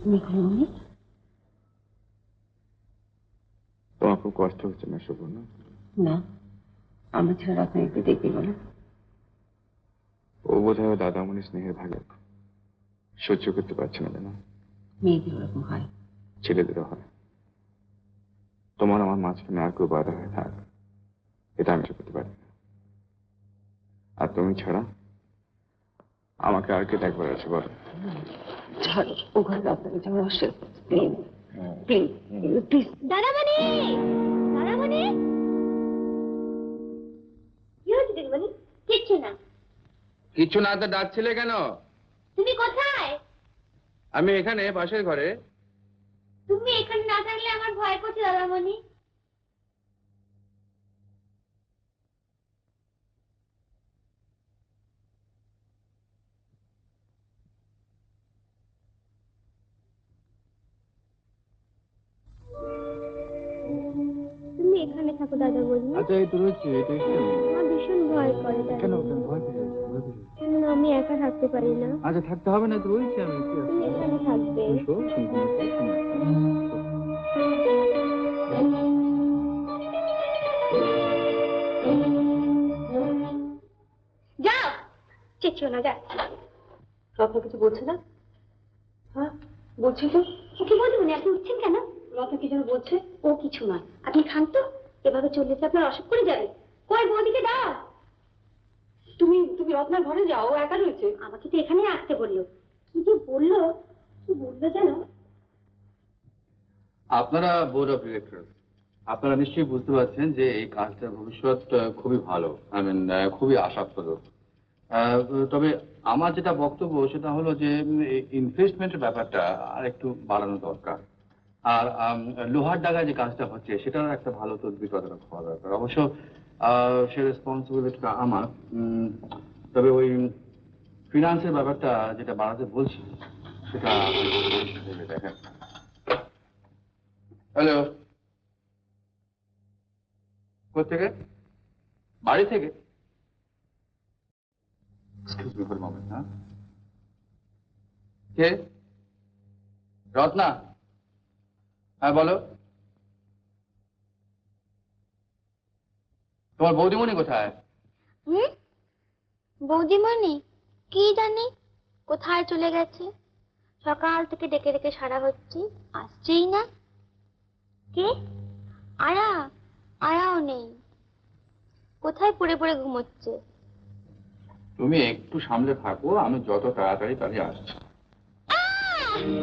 মেঘনামণি, তোমার খুব কষ্ট হচ্ছে না সুবর্ণ? না, আমার ছাড়া আপনাকে দেখবে বলো। ও বোধ হয় দাদামণি স্নেহের ভাগে সহ্য করতে পারছে না জানো। মেয়েদের ওরকম হয়, ছেলেদেরও হয়। তোমার আমার মাঝখানে আর কেউ বাধা হয়ে থাক, এটা আমি করতে পারি না। আর তুমি ছাড়া আমাকে আর কে দেখবার আছে বলো? ছাড়ো, ও ঘরে আপনাকে যাওয়ার অসুখ। Please please please. দাদামণি, দাদামণি, কি হয়েছে দিদিমণি? কিচ্ছু না। কিছু না তো ডাকছিলে কেন? তুমি কোথায়? আমি এখানে পাশের ঘরে। তুমি এখানে না থাকলে আমার ভয় করছে দাদামণি। তুমি এখানে থাকো দাদামণি। আচ্ছা এই তো রয়েছে, এটা আমার ভীষণ ভয় করে কেন দাদামণি। ভয় পেয়ে যাচ্ছে? ভয় পেয়ে যাচ্ছে? কেন আমি একা থাকতে পারি না? আচ্ছা থাকতে হবে না, তো রয়েছে আমি। তুমি এখানে থাকবে। যাও, চেঁচিও না, যা। রত্ন কিছু বলছে না? হ্যাঁ বলছি তো। ওকে বলুন, আপনি উঠছেন কেন? রত্ন কি যেন বলছে। ও কিছু নয়, আপনি খান তো। এভাবে চললে তো আপনার অসুখ করে যাবে। কই বৌদিকে দাও। তুমি তুমি রত্নার ঘরে যাও, ও একা রয়েছে। আমাকে তো এখানে আসতে বললো। কি যে বললো, কি বললো যেন। আপনারা বোর্ড অফ ডিরেক্টর, আপনারা নিশ্চয়ই বুঝতে পারছেন যে এই কাজটার ভবিষ্যৎ খুবই ভালো, খুবই আশাপ্রদ। তবে আমার যেটা বক্তব্য সেটা হলো যে ইনভেস্টমেন্টের ব্যাপারটা আর একটু বাড়ানো দরকার। আর লোহার ডাগায় যে কাজটা হচ্ছে সেটার একটা ভালো তদবির তদারক হওয়া দরকার। অবশ্য সে রেসপন্সিবিলিটিটা আমার। তবে ওই ফিনান্সের ব্যাপারটা যেটা বাড়াতে বলছি সেটা ভেবে দেখেন। হ্যালো, কোথেকে? বাড়ি থেকে? Excuse me for a moment. হ্যাঁ, কে? রত্না? হ্যাঁ বলো। তোমার বৌদিমণি কোথায়? বৌদিমণি কি জানি কোথায় চলে গেছে। সকাল থেকে ডেকে ডেকে সারা হচ্ছে, আসছেই না। কে? আয়া? আয়াও নেই, কোথায় পড়ে পড়ে ঘুমোচ্ছে। তুমি একটু সামনে থাকো, আমি যত তাড়াতাড়ি পারি আসছি।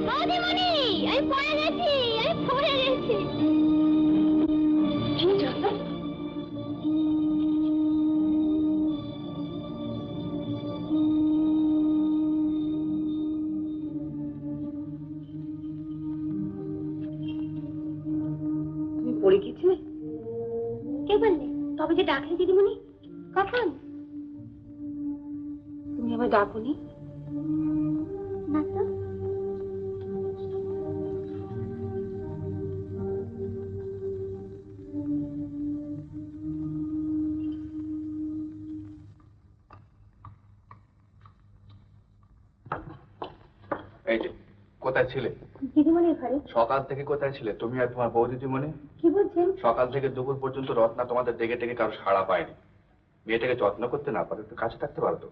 বৌদিমণি, আমি পড়ে গেছি, আমি পড়ে গেছি। তুমি পড়ে গিয়েছিলে? কে বললে? তবে যে ডাকলে দিদিমণি। কখন? তুমি আমায় ডাকোনি? না তো। এই যে, কোথায় ছিলে? দিদিমণির ঘরে। সকাল থেকে কোথায় ছিলে তুমি আর তোমার বৌদিমণি? কি বলছেন? সকাল থেকে দুপুর পর্যন্ত রত্না তোমাদের ডেকে ডেকে কারো সাড়া পায়নি। মেয়েটাকে যত্ন করতে না পারো, একটু কাছে থাকতে পারো তো।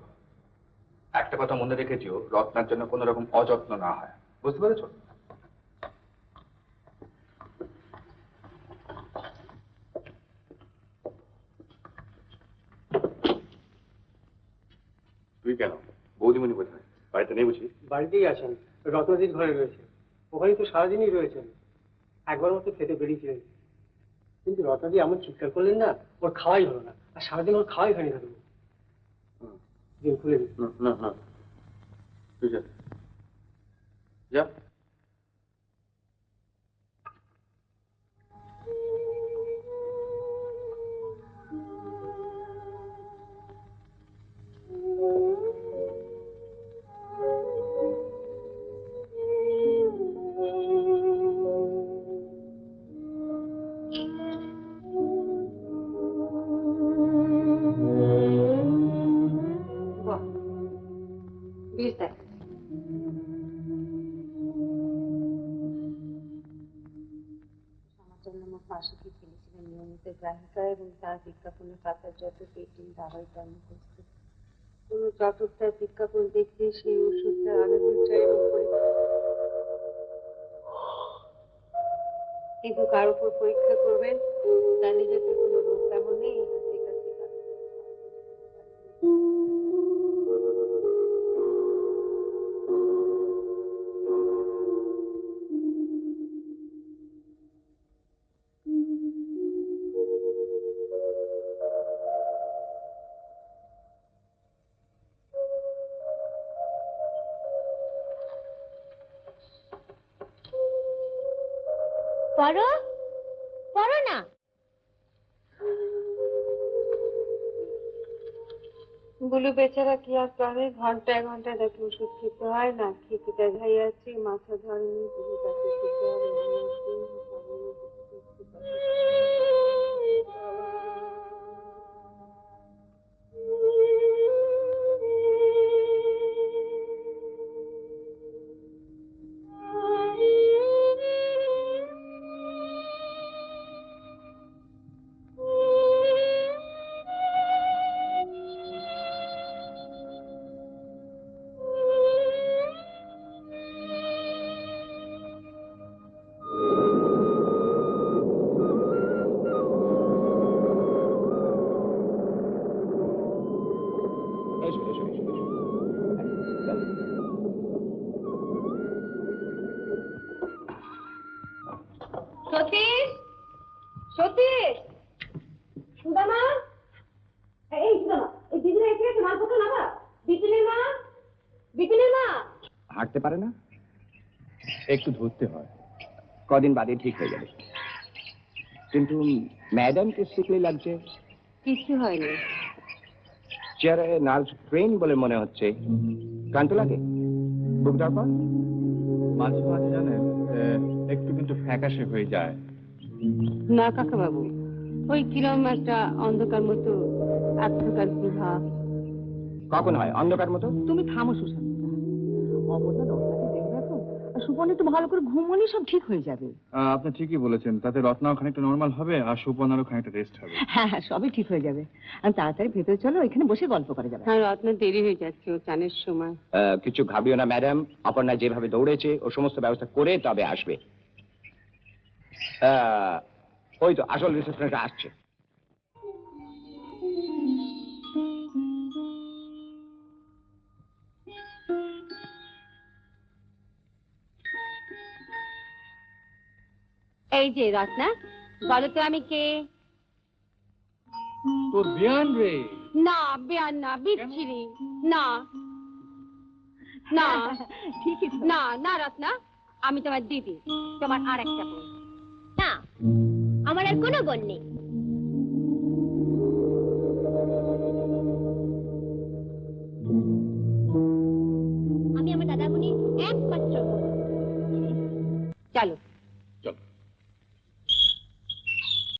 একটা কথা মনে রেখেছিও, রত্নার জন্য কোনো রকম অযত্ন না হয়, বুঝতে পেরেছো? তুই কেন? বৌদিমণি কোথায়? বাড়িতে নেই বুঝি? বাড়িতেই আছেন, রত্নজিৎ ঘরে রয়েছে। ওখানেই তো সারাদিনই রয়েছেন। একবার মতো খেতে বেরিয়েছিলেন, কিন্তু রত্নজি এমন চিৎকার করলেন না, ওর খাওয়াই হলো না। আর সারাদিন ওর খাওয়াই হয়নি দাদু। দিন খুলে দিন। না না, তুই যা, যা। বাহ, বেশ দেখ। মাসিকে ফেলেছিলেন নিয়মিত গ্রাহিকা এবং তার বিজ্ঞাপনের পাতার যত পেটেন্ট দাবাই তার মুখস্থ। কোনো চটকদার বিজ্ঞাপন দেখতে সেই ওষুধটা আনন্দটাই কিন্তু কার উপর পরীক্ষা করবেন জানি যাতে কোনো রোগ তেমন নেই হাতে কাছে পড়ো পড়ো না। গুলো বেচারা কি আর করে, ঘন্টায় ঘন্টায় তাকে ওষুধ খেতে হয় না, খেতে দেখাই আছে মাথা ধরেনি তুমি তাকে খেতে হবে এসো এসো এসো এসো। সতীশ, সতীশ, সুদামা, এই সুদামা, এই দিদিরা এসে গেছে মাল কোথাও নাবা? বিপিনের মা, বিপিনের মা। হাঁটতে পারে না, একটু ধরতে হয়, কদিন বাদে ঠিক হয়ে যাবে। কিন্তু ম্যাডামকে শিখলে লাগছে। কিছু হয়নি। চেয়ারে নার্ভ ট্রেন বলে মনে হচ্ছে। ক্লান্ত লাগে? বুক দরকার? মাঝে মাঝে জানেন একটু কিন্তু ফ্যাকাশে হয়ে যায়। না কাকা বাবু, ওই কিরম একটা অন্ধকার মতো আত্মকার প্রভাব। কখন হয় অন্ধকার মতো? তুমি থামো সুশান্ত, অমরনা রত্নাকে দেখবে তো, আর সুপর্ণ একটু ভালো করে ঘুমোলেই সব ঠিক হয়ে যাবে। আপনি ঠিকই বলেছেন, তাতে রত্নাও খানিকটা নর্মাল হবে আর সুপর্ণারও খানিকটা রেস্ট হবে। হ্যাঁ হ্যাঁ, সবই ঠিক হয়ে যাবে। আর তাড়াতাড়ি ভেতরে চলো, এখানে বসে গল্প করা যাবে। হ্যাঁ, রত্না দেরি হয়ে যাচ্ছে, ও চানের সময়। কিছু ঘাবিও না ম্যাডাম, অপর্ণা যেভাবে দৌড়েছে ও সমস্ত ব্যবস্থা করে তবে আসবে। ওই তো আসল রিসেপশনটা আসছে। এই যে রত্না, বলো তো আমি কে? তোর বিয়ান রে। না বেয়ার না, বিচ্ছিরি না। না ঠিকই না, না রত্না, আমি তোমার দিদি, তোমার আর একটা বোন। না, আমার আর কোনো বোন নেই।